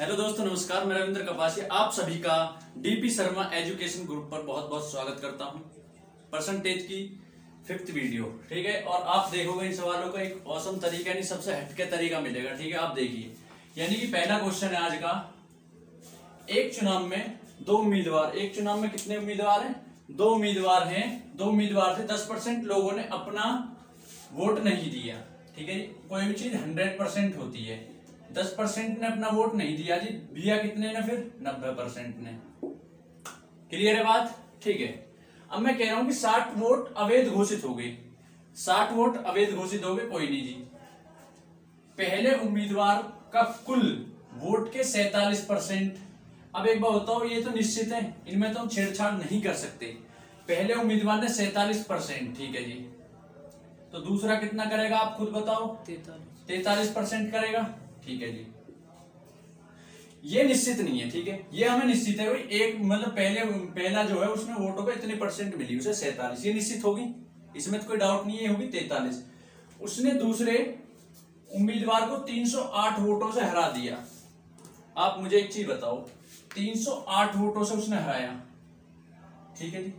Hello दोस्तों, नमस्कार। मैं रविंद्र कपासी आप सभी का डीपी शर्मा एजुकेशन ग्रुप पर बहुत बहुत स्वागत करता हूं। परसेंटेज की 5th वीडियो, ठीक है। और आप देखोगे इन सवालों का एक औसम तरीका, नहीं सबसे हटके तरीका मिलेगा, ठीक है। आप देखिए, यानी कि पहला क्वेश्चन है आज का। एक चुनाव में दो उम्मीदवार, एक चुनाव में कितने उम्मीदवार हैं? दो उम्मीदवार हैं। दो उम्मीदवार थे, 10% लोगों ने अपना वोट नहीं दिया, ठीक है जी। कोई भी चीज 100% होती है, 10% ने अपना वोट नहीं दिया जी, दिया कितने ने? फिर 90% ने। क्लियर है बात? ठीक है। अब मैं कह रहा हूं कि 60 वोट अवैध घोषित हो गए। 60 वोट अवैध घोषित हो गए, कोई नहीं जी। पहले उम्मीदवार का कुल वोट के 47%। अब एक बात बताओ, ये तो निश्चित है, इनमें तो हम छेड़छाड़ नहीं कर सकते। पहले उम्मीदवार ने 47%, ठीक है जी। तो दूसरा कितना करेगा आप खुद बताओ? 43% करेगा, ठीक है जी। ये निश्चित नहीं है, ठीक है। ये हमें निश्चित है भाई, एक मतलब पहला जो है उसमें वोटों पे इतनी परसेंट मिली, उसे 47, ये निश्चित होगी, इसमें तो कोई डाउट नहीं है, होगी 43। उसने दूसरे उम्मीदवार को 308 वोटों से हरा दिया। आप मुझे एक चीज बताओ, 308 वोटों से उसने हराया, ठीक है जी।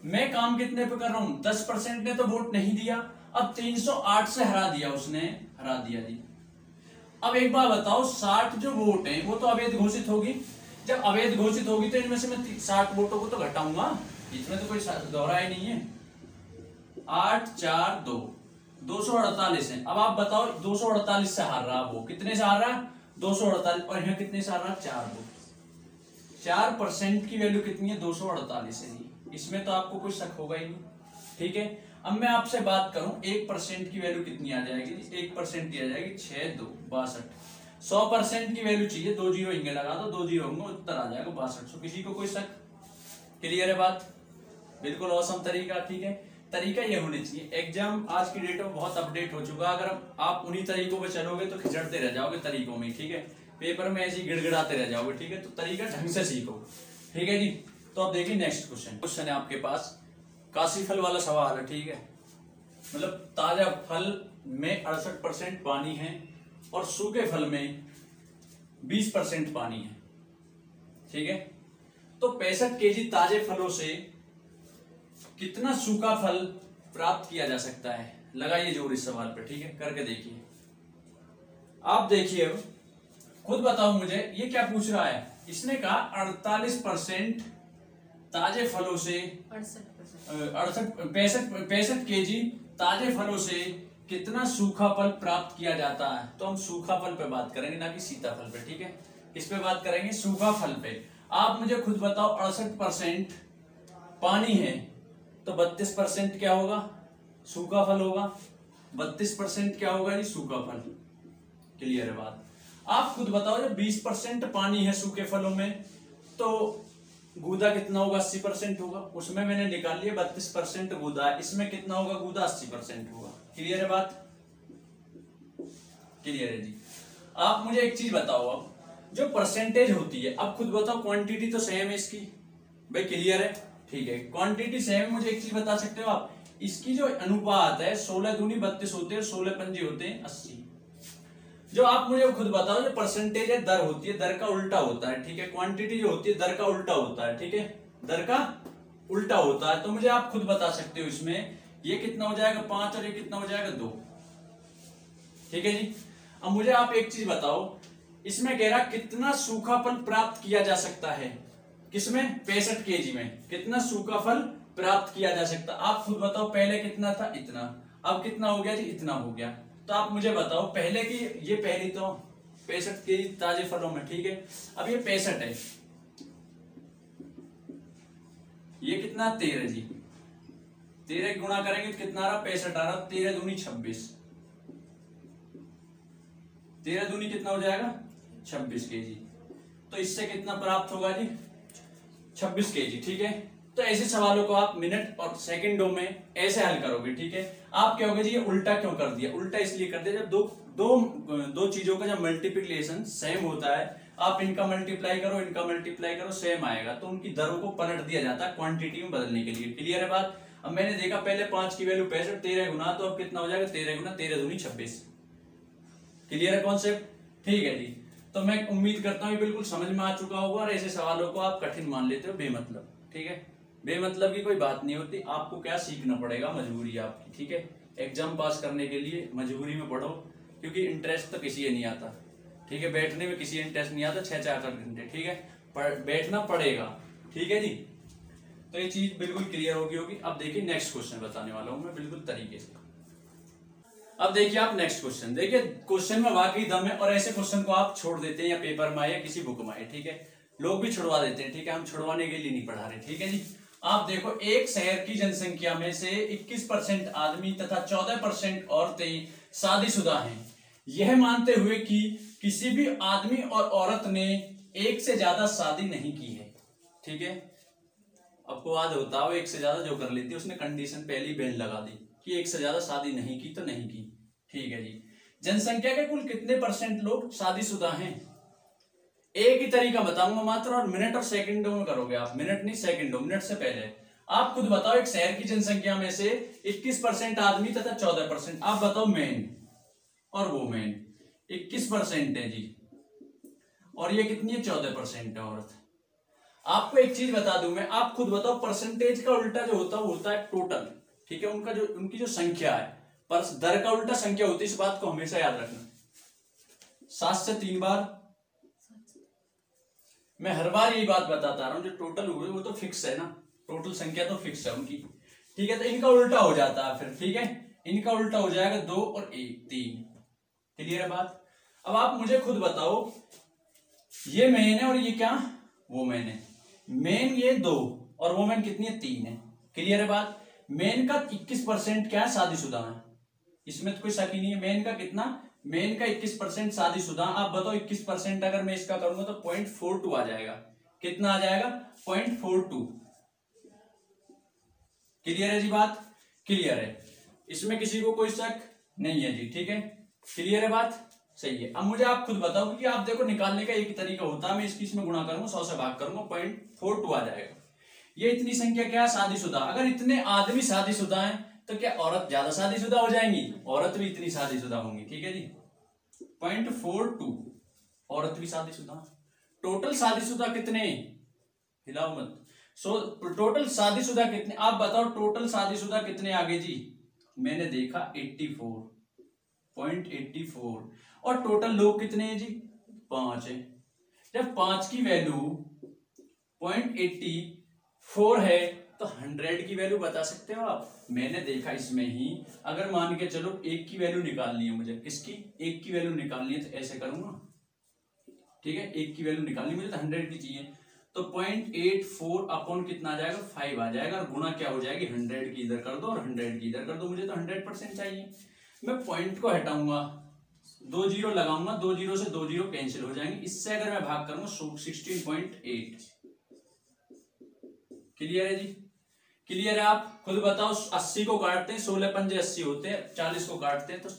मैं काम कितने पे कर रहा हूं? 10% ने तो वोट नहीं दिया, अब 308 से हरा दिया, उसने हरा दिया जी। अब एक बात बताओ, 60 जो वोट हैं वो तो अवैध घोषित होगी। जब अवैध घोषित होगी तो इनमें से मैं 60 वोटों को तो घटाऊंगा, इसमें तो कोई दोहरा ही नहीं है। 8 4 2 248 है। अब आप बताओ, 248 से हार रहा, वो कितने से हार रहा? 248। और यहाँ कितने से हार रहा? 4 वोट। 4% की वैल्यू कितनी है? 248 है जी। इसमें तो आपको कोई शक होगा ही नहीं, ठीक है। अब मैं आपसे बात करूं, 1% की वैल्यू कितनी आ जाएगी? 1% की आ जाएगी 6 2 62। 100% की वैल्यू चाहिए, 2 जीरो इंगे लगा दो, 2 जीरो होंगे, उत्तर आ जाएगा 62। किसी को कोई शक? क्लियर है बात? बिल्कुल औसम तरीका, ठीक है। तरीका ये होनी चाहिए। एग्जाम आज की डेट में बहुत अपडेट हो चुका है, अगर आप उन्हीं तरीकों पे चलोगे तो खिचड़ते रह जाओगे तरीकों में, ठीक है। पेपर में ऐसे गिड़गिड़ाते रह जाओगे, ठीक है। तो तरीका ढंग से सीखो, ठीक है जी। तो अब देखिए नेक्स्ट क्वेश्चन है आपके पास, काशी फल वाला सवाल है, ठीक है। मतलब ताजा फल में 68% पानी है और सूखे फल में 20% पानी है, ठीक है। तो 65 केजी ताजे फलों से कितना सूखा फल प्राप्त किया जा सकता है? लगाइए जोर इस सवाल पे, ठीक है। करके देखिए, आप देखिए, अब खुद बताओ मुझे, ये क्या पूछ रहा है? इसने कहा 48% ताजे फलों से 65 केजी ताजे फलों से कितना सूखा फल प्राप्त किया जाता है। तो हम सूखा फल पे बात करेंगे, ना कि सीताफल पे, ठीक है। इस पे बात करेंगे, सूखा फल पे। आप मुझे खुद बताओ, 68% पानी है तो 32% क्या होगा? सूखा फल होगा। 32% क्या होगा जी? सूखा फल। क्लियर है बात? आप खुद बताओ, जब 20% पानी है सूखे फलों में तो गूदा कितना होगा? 80% होगा। उसमें मैंने निकाल लिया 32% गूदा है, इसमें कितना होगा गूदा? 80% होगा। क्लियर है बात? क्लियर है जी। आप मुझे एक चीज बताओ, अब जो परसेंटेज होती है, अब खुद बताओ, क्वांटिटी तो सेम है इसकी, भाई क्लियर है, ठीक है। क्वांटिटी सेम है। मुझे एक चीज बता सकते हो आप, इसकी जो अनुपात है 16 दूनी 32 होते हैं, 16 पंजे होते हैं 80। जो आप मुझे खुद बताओ, जो परसेंटेज है दर होती है, दर का उल्टा होता है, ठीक है। क्वांटिटी जो होती है दर का उल्टा होता है, ठीक है। दर का उल्टा होता है। तो मुझे आप खुद बता सकते हो, इसमें ये कितना हो जाएगा? 5 और ये कितना हो जाएगा? 2, ठीक है जी। अब मुझे आप एक चीज बताओ, इसमें कह रहा कितना सूखा फल प्राप्त किया जा सकता है? किसमें? 65 केजी में कितना सूखा फल प्राप्त किया जा सकता? आप खुद बताओ, पहले कितना था? इतना। अब कितना हो गया जी? इतना हो गया। तो आप मुझे बताओ, पहले की ये पहली तो 65 केजी ताजे फलों में, ठीक है। अब ये 65 है, ये कितना? 13 जी। 13 गुणा करेंगे तो कितना आ रहा? 65 आ रहा। 13 दूनी 26, 13 दूनी कितना हो जाएगा? 26 केजी। तो इससे कितना प्राप्त होगा जी? 26 केजी, ठीक है। तो ऐसे सवालों को आप मिनट और सेकंडों में ऐसे हल करोगे, ठीक है। आप कहोगे जी ये उल्टा क्यों कर दिया? उल्टा इसलिए कर दिया, जब दो चीजों का जब मल्टीप्लिकेशन सेम होता है, आप इनका मल्टीप्लाई करो सेम आएगा, तो उनकी दरों को पलट दिया जाता है क्वांटिटी में बदलने के लिए। क्लियर है बात? अब मैंने देखा पहले 5 की वैल्यू 65, 13 गुना, तो अब कितना हो जाएगा? 13 गुना 13 दूनी 26। क्लियर है कॉन्सेप्ट? ठीक है जी। तो मैं उम्मीद करता हूँ बिल्कुल समझ में आ चुका होगा, और ऐसे सवालों को आप कठिन मान लेते हो बेमतलब। ठीक है, बेमतलब की कोई बात नहीं होती, आपको क्या सीखना पड़ेगा, मजबूरी आपकी। ठीक है, एग्जाम पास करने के लिए मजबूरी में पढ़ो, क्योंकि इंटरेस्ट तो किसी नहीं आता। ठीक है, बैठने में किसी इंटरेस्ट नहीं आता 6-4 घंटे। ठीक है, बैठना पड़ेगा। ठीक है जी, तो ये चीज बिल्कुल क्लियर होगी। अब देखिए नेक्स्ट क्वेश्चन बताने वाला हूं मैं बिल्कुल तरीके से। अब देखिए आप नेक्स्ट क्वेश्चन, देखिए क्वेश्चन में वाकई दम है, और ऐसे क्वेश्चन को आप छोड़ देते हैं या पेपर में आए या किसी बुक में आए। ठीक है, लोग भी छुड़वा देते हैं। ठीक है, हम छुड़वाने के लिए नहीं पढ़ा रहे। ठीक है जी, आप देखो एक शहर की जनसंख्या में से 21% आदमी तथा 14% औरतें शादीशुदा हैं, यह मानते हुए कि किसी भी आदमी और औरत ने एक से ज्यादा शादी नहीं की है। ठीक है, आपको याद होता हो एक से ज्यादा जो कर लेती, उसने कंडीशन पहली बैन लगा दी कि एक से ज्यादा शादी नहीं की तो नहीं की। ठीक है जी, जनसंख्या के कुल कितने % लोग शादीशुदा हैं? एक ही तरीका बताऊंगा मात्र, और मिनट और सेकंडों में करोगे आप, मिनट नहीं सेकंडों, मिनट से पहले। आप खुद बताओ, एक शहर की जनसंख्या में से 21% आदमी तथा 14%, आप बताओ मैन और वुमेन। 21% है जी, और ये कितनी है? 14% है औरत। आपको एक चीज बता दूं मैं, आप खुद बताओ, परसेंटेज का उल्टा जो होता है वो होता है टोटल। ठीक है, उनकी जो संख्या है, पर दर का उल्टा संख्या होती है, इस बात को हमेशा याद रखना। 7 से 3 बार, मैं हर बार यही बात बताता रहा हूं, जो टोटल हुए वो तो फिक्स है ना, टोटल संख्या तो फिक्स है उनकी। ठीक है, तो इनका उल्टा हो जाता है फिर। ठीक है, इनका उल्टा हो जाएगा 2 और 1, 3। क्लियर है बात? अब आप मुझे खुद बताओ, ये मेन है और ये क्या? वो मेन है। मेन ये 2 और वोमेन कितनी है? 3 है। क्लियर है बात? मेन का 21% क्या है? शादीशुदा है, इसमें तो कोई शक ही नहीं है। मेन का कितना? मेन का 21% शादीशुदा। आप बताओ 21% अगर मैं इसका करूंगा तो 0.42 आ जाएगा। कितना आ जाएगा? 0.42। क्लियर है जी बात? क्लियर है, इसमें किसी को कोई शक नहीं है जी। ठीक है, क्लियर है बात? सही है। अब मुझे आप खुद बताओ, क्योंकि आप देखो निकालने का एक तरीका होता है, मैं इसमें गुणा करूंगा, 100 से भाग करूंगा, 0.42 आ जाएगा। ये इतनी संख्या क्या है? शादीशुदा। अगर इतने आदमी शादीशुदा हैं तो क्या औरत ज्यादा शादीशुदा हो जाएंगी? औरत भी इतनी शादीशुदा होंगी। ठीक है जी, 0.42 औरत भी शादीशुदा। टोटल शादीशुदा कितने? हिलाओ मत। टोटल शादीशुदा कितने? आप बताओ टोटल शादीशुदा कितने आगे जी? मैंने देखा 84.84। और टोटल लोग कितने हैं जी? 5 है। जब 5 की वैल्यू 0.84 है तो 100 की वैल्यू बता सकते हो आप? मैंने देखा इसमें ही, अगर मान के चलो 1 की वैल्यू निकालनी है मुझे, किसकी? 1 की वैल्यू निकालनी है तो ऐसे करूंगा। ठीक है, 1 की वैल्यू निकालनी मुझे तो 100 की चाहिए, तो 0.84 अपॉन कितना आ जाएगा? 5 आ जाएगा, और गुणा क्या हो जाएगी? 100 की इधर कर दो और 100 की इधर कर दो। मुझे तो 100% चाहिए। मैं पॉइंट को हटाऊंगा, 2 जीरो लगाऊंगा, 2 जीरो से 2 जीरो कैंसिल हो जाएंगे। इससे अगर मैं भाग करूंगा 16.8। क्लियर है जी? क्लियर है? आप खुद बताओ, 80 को काटते हैं 16 पंजे 80 होते हैं, 40 को काटते हैं तो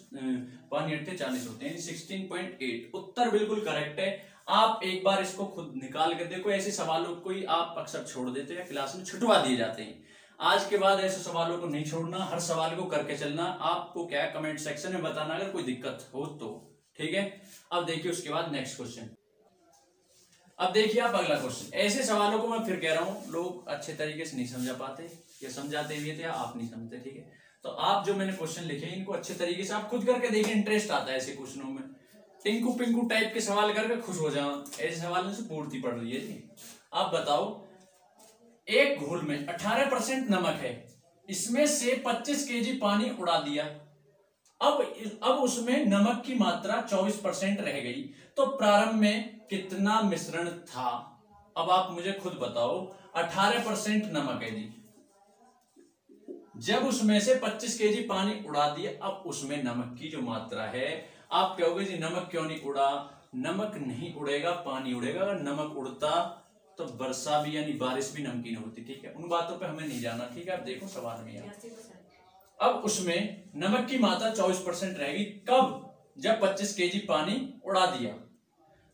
5 8 40 होते हैं, 16.8 उत्तर बिल्कुल करेक्ट है। आप एक बार इसको खुद निकाल कर देखो। ऐसे सवालों को ही आप अक्सर छोड़ देते हैं, क्लास में छुटवा दिए जाते हैं। आज के बाद ऐसे सवालों को नहीं छोड़ना, हर सवाल को करके चलना। आपको क्या है, कमेंट सेक्शन में बताना अगर कोई दिक्कत हो तो। ठीक है, अब देखिए उसके बाद नेक्स्ट क्वेश्चन। अब देखिए आप अगला क्वेश्चन। ऐसे सवालों को मैं फिर कह रहा हूं, लोग अच्छे तरीके से नहीं समझा पाते, या समझाते भी थे आप नहीं समझते। ठीक है, तो आप जो मैंने क्वेश्चन लिखे इनको अच्छे तरीके से आप खुद करके देखिए, इंटरेस्ट आता है ऐसे क्वेश्चनों में। टिंकू पिंकू टाइप के सवाल करके खुश हो जाओ, ऐसे सवालों से पूर्ति पड़ रही है जी। आप बताओ, एक घोल में 18% नमक है, इसमें से 25 kg पानी उड़ा दिया, अब उसमें नमक की मात्रा 24% रह गई, तो प्रारंभ में कितना मिश्रण था? अब आप मुझे खुद बताओ, 18% नमक है जी, जब उसमें से 25 kg पानी उड़ा दिया, अब उसमें नमक की जो मात्रा है, आप कहोगे जी नमक क्यों नहीं उड़ा? नमक नहीं उड़ेगा, पानी उड़ेगा। अगर नमक उड़ता तो वर्षा भी यानी बारिश भी नमकीन होती। ठीक है, उन बातों पे हमें नहीं जाना। ठीक है, आप देखो सवाल में यार, अब उसमें नमक की मात्रा 24% रहेगी, कब? जब 25 kg पानी उड़ा दिया,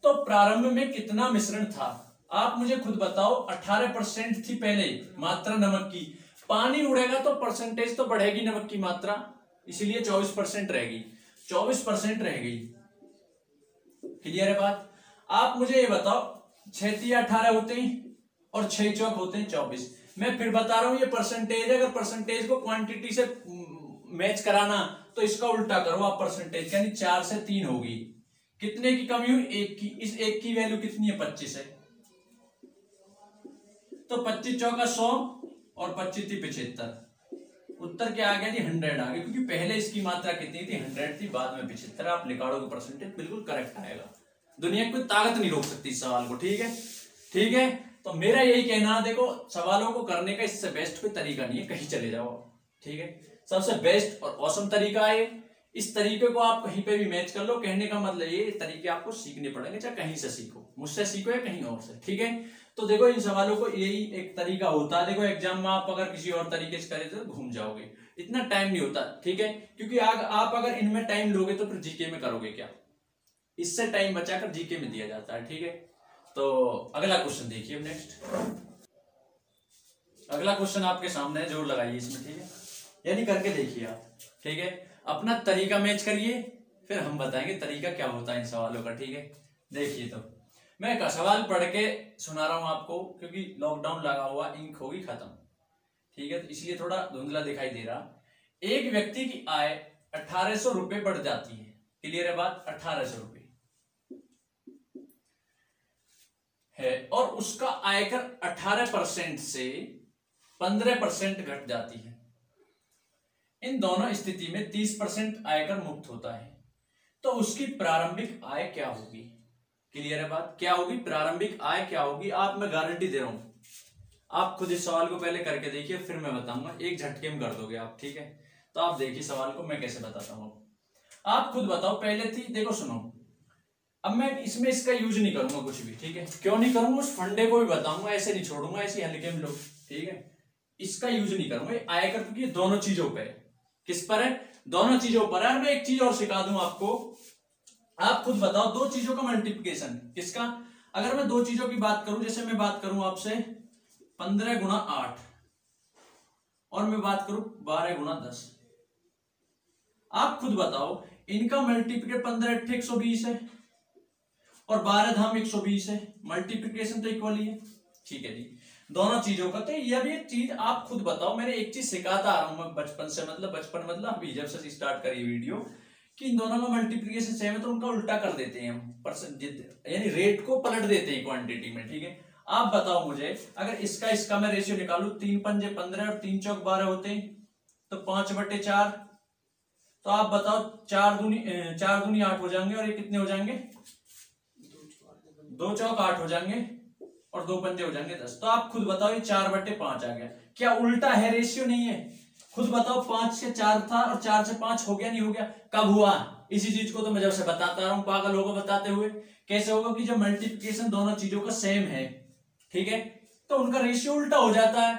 तो प्रारंभ में कितना मिश्रण था? आप मुझे खुद बताओ। 18% थी पहले मात्रा नमक की, पानी उड़ेगा तो परसेंटेज तो बढ़ेगी नमक की मात्रा, इसलिए 24% रहेगी, 24% रह गई। क्लियर है बात? आप मुझे ये बताओ 6 18 होते हैं और 6 चौक होते हैं 24। मैं फिर बता रहा हूं ये परसेंटेज है, अगर परसेंटेज को क्वांटिटी से मैच कराना तो इसका उल्टा करो आप परसेंटेज, यानी 4 से 3 होगी। कितने की कमी हुई? 1 की। इस 1 की वैल्यू कितनी है? 25 है। तो 25 चौका 100 और 25 थी 75। उत्तर क्या आ गया जी? 100 आ गया, क्योंकि पहले इसकी मात्रा कितनी थी? 100 थी, बाद में 75। आप निकालोगे परसेंटेज बिल्कुल करेक्ट आएगा। दुनिया की कोई ताकत नहीं रोक सकती इस सवाल को। ठीक है, ठीक है। तो मेरा यही कहना, देखो सवालों को करने का इससे बेस्ट कोई तरीका नहीं है, कहीं चले जाओ। ठीक है, सबसे बेस्ट और औसम तरीका है। इस तरीके को आप कहीं पे भी मैच कर लो। कहने का मतलब ये तरीके आपको सीखने पड़ेंगे, चाहे कहीं से सीखो, मुझसे सीखो या कहीं और से। ठीक है, तो देखो इन सवालों को यही एक तरीका होता है। देखो एग्जाम में आप अगर किसी और तरीके से करें तो घूम जाओगे, इतना टाइम नहीं होता। ठीक है, क्योंकि आप अगर इनमें टाइम लोगे तो फिर जीके में करोगे क्या? इससे टाइम बचाकर जीके में दिया जाता है। ठीक है, तो अगला क्वेश्चन देखिए नेक्स्ट। अगला क्वेश्चन आपके सामने है, जोर लगाइए इसमें। ठीक है, यानी करके देखिए आप। ठीक है, अपना तरीका मैच करिए, फिर हम बताएंगे तरीका क्या होता है इन सवालों का। ठीक है, देखिए तो मैं एक सवाल पढ़ के सुना रहा हूं आपको, क्योंकि लॉकडाउन लगा हुआ, इंक होगी खत्म। ठीक है, तो इसलिए थोड़ा धुंधला दिखाई दे रहा। एक व्यक्ति की आय 1800 रुपए बढ़ जाती है। क्लियर है बात? 1800 रुपए है, और उसका आयकर 18% से 15% घट जाती है। इन दोनों स्थिति में 30% आयकर मुक्त होता है, तो उसकी प्रारंभिक आय क्या होगी? क्लियर है बात? क्या होगी? प्रारंभिक आय क्या होगी? आप, मैं गारंटी दे रहा हूं, आप खुद इस सवाल को पहले करके देखिए, फिर मैं बताऊंगा, एक झटके में कर दोगे आप। ठीक है, तो आप देखिए सवाल को मैं कैसे बताता हूं। आप खुद बताओ। पहले थी, देखो सुनो, अब मैं इसमें इसका यूज नहीं करूंगा कुछ भी। ठीक है, क्यों नहीं करूंगा? उस फंडे को भी बताऊंगा, ऐसे नहीं छोड़ूंगा ऐसे हल्के में लोग। ठीक है, इसका यूज नहीं करूंगा आयकर, क्योंकि दोनों चीजों पे है। किस पर है? दोनों चीजों पर है। और मैं एक चीज और सिखा दूं आपको, आप खुद बताओ, दो चीजों का मल्टीप्लिकेशन किसका? अगर मैं दो चीजों की बात करूं, जैसे मैं बात करूं आपसे 15 गुणा 8 और मैं बात करूं 12 गुणा 10, आप खुद बताओ इनका मल्टीप्लिकेशन 15 8 120 है और 12 धाम 120 है। मल्टीप्लिकेशन तो इक्वल ही है। ठीक है जी, दोनों चीजों का। तो यह भी एक चीज आप खुद बताओ। मैंने एक चीज सिखाता आ रहा हूं मैं बचपन से, मतलब बचपन मतलब अभी जब से स्टार्ट करी वीडियो, कि इन दोनों का मल्टीप्लिकेशन सेम है तो उनका उल्टा कर देते हैं हम, परसेंटेज यानी रेट को पलट देते हैं क्वांटिटी में। ठीक है, आप बताओ मुझे, अगर इसका मैं रेशियो निकालू, 3 पंजे 15 और 3 चौक 12 होते हैं, तो 5/4। तो आप बताओ 4 दूनी 8 हो जाएंगे, और ये कितने हो जाएंगे? 2 चौक 8 हो जाएंगे और 2 पंजे हो जाएंगे 10। तो आप खुद बताओ, ये 4/5 आ गया। क्या उल्टा है? रेशियो नहीं है। खुद बताओ, 5 से 4 था और 4 से 5 हो गया नहीं हो गया? कब हुआ? इसी चीज को तो मैं जब से बताता रहा हूं, पागल होगा बताते हुए। कैसे होगा? कि जब मल्टीप्लिकेशन दोनों चीजों का सेम है, ठीक है, तो उनका रेशियो उल्टा हो जाता है।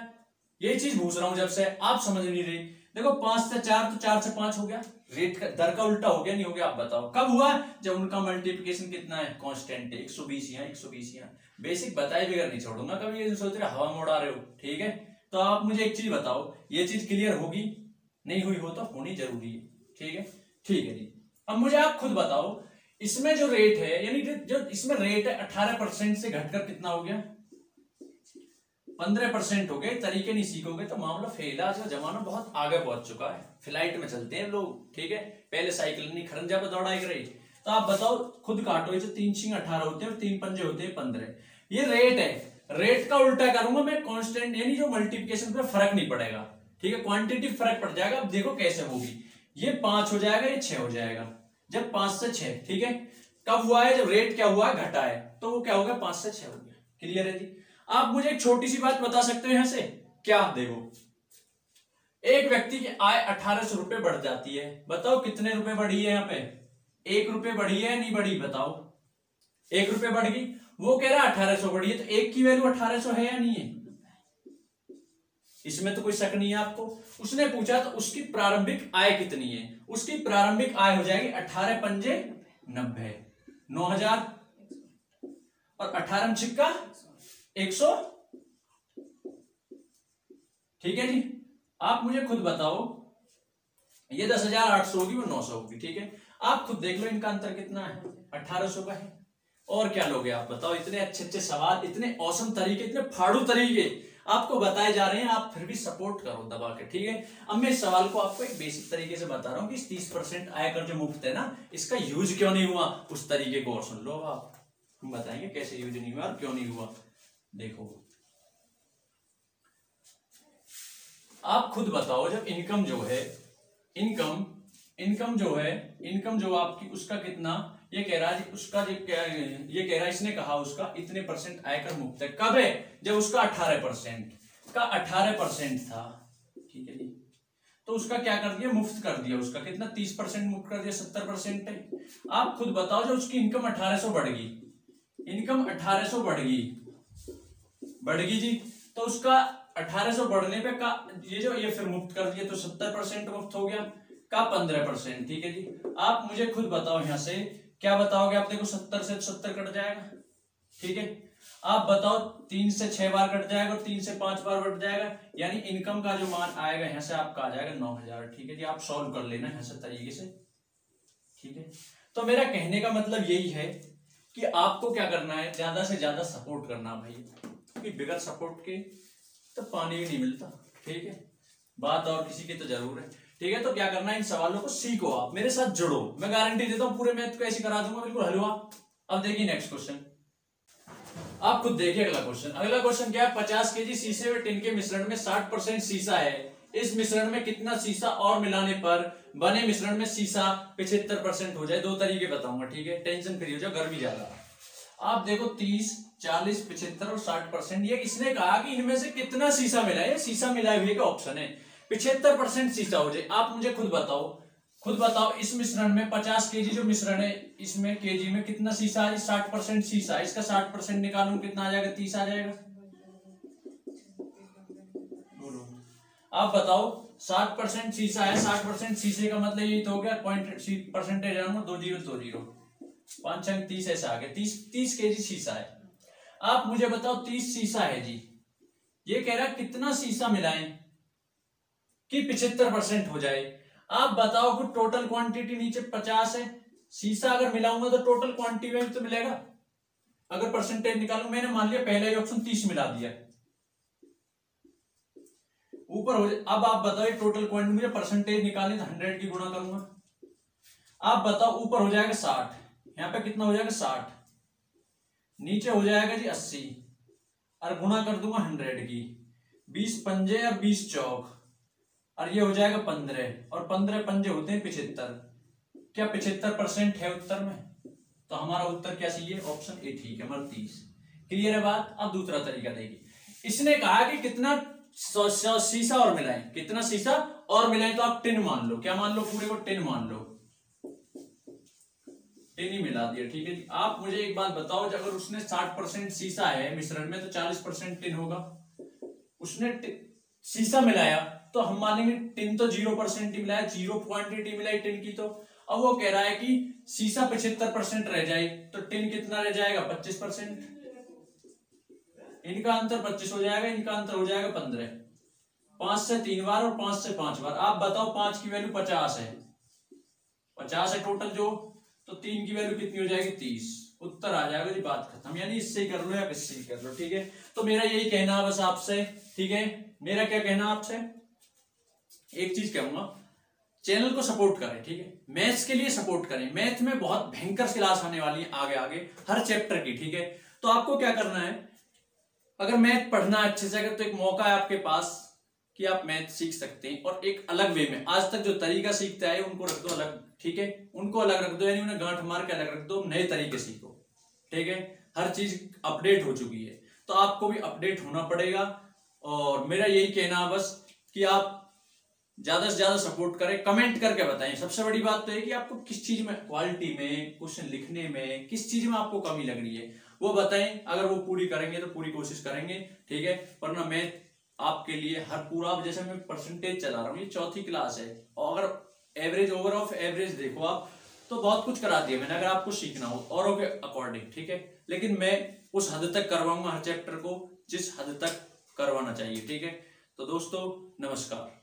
यही चीज पूछ रहा हूं जब से, आप समझ नहीं रही। देखो 5 से 4 तो 4 से 5 हो गया, रेट का दर का उल्टा हो गया नहीं हो गया? आप बताओ कब हुआ? जब उनका मल्टीप्लिकेशन कितना है? कांस्टेंट है, 120 यहाँ 120 यहाँ। बेसिक बताए बगैर नहीं छोड़ूंगा कभी, ये सोच रहे हवा में उड़ा रहे हो। ठीक है, तो आप मुझे एक चीज बताओ, ये चीज क्लियर होगी? नहीं हुई हो तो होनी जरूरी है। ठीक है, ठीक है जी। अब मुझे आप खुद बताओ, इसमें जो रेट है, यानी जो इसमें रेट है 18% से घटकर कितना हो गया? 15% हो गए। तरीके नहीं सीखोगे तो मामला फेल है। आज का जमाना बहुत आगे पहुंच चुका है, फ्लाइट में चलते हैं लोग। ठीक है, पहले साइकिल नहीं खरंजा पे दौड़ाई रही। तो आप बताओ, खुद काटो, ये 3 6 18 होते हैं और 3 पंजे होते हैं 15। ये रेट है, रेट का उल्टा करूंगा मैं कांस्टेंट, यानी जो मल्टीप्लिकेशन पे फर्क नहीं पड़ेगा। ठीक है, क्वांटिटी फर्क पड़ जाएगा। अब देखो कैसे होगी, ये 5 हो जाएगा, ये 6 हो जाएगा। जब 5 से 6, ठीक है, कब हुआ है? जब रेट क्या हुआ है? घटा है, तो वो क्या हो गया? 5 से 6 हो गया। क्लियर है जी? आप मुझे एक छोटी सी बात बता सकते हो यहां से क्या? देखो, एक व्यक्ति की आय 1800 रुपए बढ़ जाती है। बताओ कितने रुपए बढ़ी है? यहाँ पे 1 रुपए बढ़ी है, नहीं बढ़ी? बताओ, 1 रुपए बढ़ गई। वो कह रहा है 1800 बढ़ी है, तो 1 की वैल्यू 1800 है या नहीं है? इसमें तो कोई शक नहीं है आपको। उसने पूछा तो उसकी प्रारंभिक आय कितनी है? उसकी प्रारंभिक आय हो जाएगी 18 पंजे 90, 9000 और 18 छिक्का 100। ठीक है जी, आप मुझे खुद बताओ, ये 10,800 होगी, वो 900 होगी। ठीक है, आप खुद देख लो इनका अंतर कितना है? 1800 का है और क्या लोगे आप बताओ? इतने अच्छे अच्छे सवाल, इतने औसम तरीके, इतने फाड़ू तरीके आपको बताए जा रहे हैं, आप फिर भी सपोर्ट करो दबा के, ठीक है। अब मैं इस सवाल को आपको एक बेसिक तरीके से बता रहा हूँ कि 30% आयकर जो मुफ्त है ना, इसका यूज क्यों नहीं हुआ, उस तरीके को और सुन लो आप। हम बताएंगे कैसे यूज नहीं हुआ और क्यों नहीं हुआ। देखो आप खुद बताओ, जब इनकम जो है, इनकम जो आपकी, उसका कितना, ये कह रहा है उसका, ये कह रहा है, इसने कहा उसका इतने % आयकर मुक्त है। कब है? जब उसका 18% का 18% था, ठीक है जी। तो उसका क्या कर दिया, मुफ्त कर दिया। उसका कितना, 30% मुफ्त कर दिया, 70% है। आप खुद बताओ, जब उसकी इनकम 1800 बढ़ गई, इनकम 1800 बढ़ गई जी, तो उसका 1800 बढ़ने पे का ये फिर मुफ्त कर दिया, तो 70% मुफ्त हो गया का 15%, ठीक है जी। आप मुझे खुद बताओ, यहां से क्या बताओगे आप? देखो 70 से 70 कट जाएगा, ठीक है। आप बताओ 3 से 6 बार कट जाएगा और 3 से 5 बार कट जाएगा, यानी इनकम का जो मान आएगा यहां से आपका आ जाएगा 9000, ठीक है जी। आप सॉल्व कर लेना यहां से तरीके से, ठीक है। तो मेरा कहने का मतलब यही है कि आपको क्या करना है, ज्यादा से ज्यादा सपोर्ट करना भाई, क्योंकि बगैर सपोर्ट के तो पानी भी नहीं मिलता, ठीक है। बात और किसी की तो जरूर है, ठीक है। तो क्या करना है, इन सवालों को सीखो, आप मेरे साथ जुड़ो, मैं गारंटी देता हूं पूरे मैथ को ऐसे करा दूंगा, बिल्कुल हलवा। अब देखिए नेक्स्ट क्वेश्चन, आप खुद देखिए अगला क्वेश्चन क्या है। 50 kg शीशे व टिन के मिश्रण में 60% शीशा है, इस मिश्रण में कितना शीशा और मिलाने पर बने मिश्रण में शीशा 75% हो जाए? दो तरीके बताऊंगा, ठीक है, टेंशन फ्री हो जाओ, गर्मी ज्यादा। आप देखो 30, 40, 75 और 60%, ये इसने कहा कि इनमें से कितना शीशा मिला है, शीशा मिलाए हुए का ऑप्शन है। 75% शीशा हो जाए। आप मुझे खुद बताओ इस मिश्रण में 50 kg जो मिश्रण है, इसमें केजी में कितना शीशा है? 60% शीशा है, इसका 60% निकालूं कितना आ जाएगा? 30 आ जाएगा। बोलो आप बताओ, 60% शीशा है, 60% शीशे का मतलब ये तो हो गया परसेंटेज 20 5 अंक 30 ऐसा आ गया, 30 kg शीशा है। आप मुझे बताओ 30 शीशा है जी, ये कह रहा है कितना शीशा मिलाएं कि 75% हो जाए। आप बताओ कि टोटल क्वांटिटी नीचे 50 है, शीशा अगर मिलाऊंगा तो टोटल क्वांटिटी में तो मिलेगा। अगर परसेंटेज निकालू, मैंने मान लिया पहला ही ऑप्शन 30 मिला दिया, ऊपर हो जाए। अब आप बताओ टोटल क्वांटिटी, मुझे परसेंटेज निकालनी तो 100 की गुणा करूंगा। आप बताओ ऊपर हो जाएगा 60, यहाँ पे कितना हो जाएगा 60, नीचे हो जाएगा जी 80, और गुणा कर दूंगा 100 की। 20 पंजे और 20 चौक, और ये हो जाएगा 15, और 15 पंजे होते हैं 75। क्या 75% है उत्तर में? तो हमारा उत्तर क्या चाहिए? ऑप्शन ए, ठीक है, मतलब 30। क्लियर है बात? अब दूसरा तरीका देखिए, इसने कहा कि कितना शीशा और मिलाएं, कितना शीशा और मिलाएं, तो आप टिन मान लो। क्या मान लो? पूरे को टिन मान लो, टिन ही मिला दिया, ठीक है जी। आप मुझे एक बात बताओ, अगर उसने 60% शीशा है मिश्रण में, तो 40% टिन होगा। उसने शीशा मिलाया तो हम मानेंगे टिन तो 0% ही मिलाया, 0 क्वांटिटी मिलाई टिन की। तो अब वो कह रहा है कि शीशा 75% रह जाए, तो टिन कितना रह जाएगा? 25%। इनका अंतर 25 हो जाएगा, इनका अंतर हो जाएगा 15। 5 से 3 बार और 5 से 5 बार। आप बताओ 5 की वैल्यू 50 है, 50 है टोटल जो, तो 3 की वैल्यू कितनी हो जाएगी? 30। उत्तर आ जाएगा जी, बात खत्म। यानी इससे ही कर लो या इससे ही कर लो, ठीक है। तो मेरा यही कहना है बस आपसे, ठीक है। मेरा क्या कहना आपसे, एक चीज कहूंगा, चैनल को सपोर्ट करें, ठीक है। मैथ्स के लिए सपोर्ट करें, मैथ में बहुत भयंकर क्लास आने वाली है आगे आगे हर चैप्टर की, ठीक है। तो आपको क्या करना है, अगर मैथ पढ़ना अच्छे से, अगर तो एक मौका है आपके पास कि आप मैथ सीख सकते हैं, और एक अलग वे में। आज तक जो तरीका सीखते आए उनको रख दो अलग, ठीक है, उनको अलग रख दो, यानी उन्हें गांठ मार के अलग रख दो, नए तरीके सीखो, ठीक है। हर चीज अपडेट हो चुकी है, तो आपको भी अपडेट होना पड़ेगा। और मेरा यही कहना है बस कि आप ज्यादा से ज्यादा सपोर्ट करें, कमेंट करके बताएं। सबसे बड़ी बात तो है कि आपको किस चीज में, क्वालिटी में, क्वेश्चन लिखने में किस चीज में आपको कमी लग रही है, वो बताएं। अगर वो पूरी करेंगे तो पूरी कोशिश करेंगे, ठीक है। वरना मैं आपके लिए हर पूरा, जैसे मैं परसेंटेज चला रहा हूँ, ये चौथी क्लास है, और अगर एवरेज, ओवर ऑफ एवरेज देखो आप, तो बहुत कुछ करा दिया मैंने, अगर आपको सीखना हो औरों के अकॉर्डिंग, ठीक है। लेकिन मैं उस हद तक करवाऊंगा हर चैप्टर को जिस हद तक करवाना चाहिए, ठीक है। तो दोस्तों नमस्कार।